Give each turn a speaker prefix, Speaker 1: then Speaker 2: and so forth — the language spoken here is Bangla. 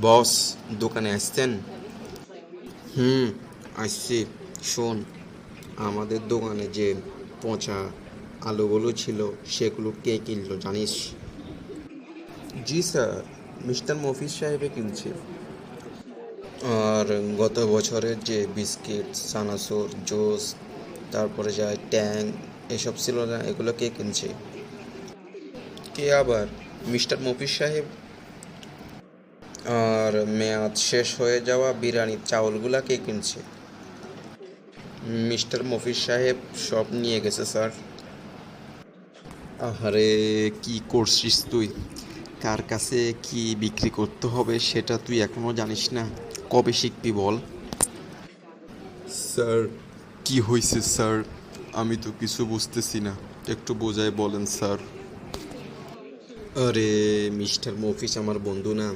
Speaker 1: বস, দোকানে আসছেন? হুম, আসছি। শোন, আমাদের দোকানে যে পচা আলুগুলো ছিল সেগুলো কে কিনলো জানিস? জি স্যার, মিস্টার মফিজ সাহেবে কিনছে। আর গত বছরের যে বিস্কিট, সানাসুর, জুস, তারপরে যায় ট্যাং, এসব ছিল না, এগুলো কে কিনছে? কে আবার? মিস্টার মফিজ সাহেব। আর মেয়াদ শেষ হয়ে যাওয়া বিরিয়ানির চাউলগুলা কে কিনছে? মিস্টার মফিজ সাহেব সব নিয়ে গেছে স্যার। আহারে, কি করছিস তুই? কার কাছে কি বিক্রি করতে হবে সেটা তুই এখনো জানিস না? কবে শিখবি বল? স্যার, কি হয়েছে স্যার? আমি তো কিছু বুঝতেছি না, একটু বোঝায় বলেন স্যার। আরে, মিস্টার মফিজ আমার বন্ধু না,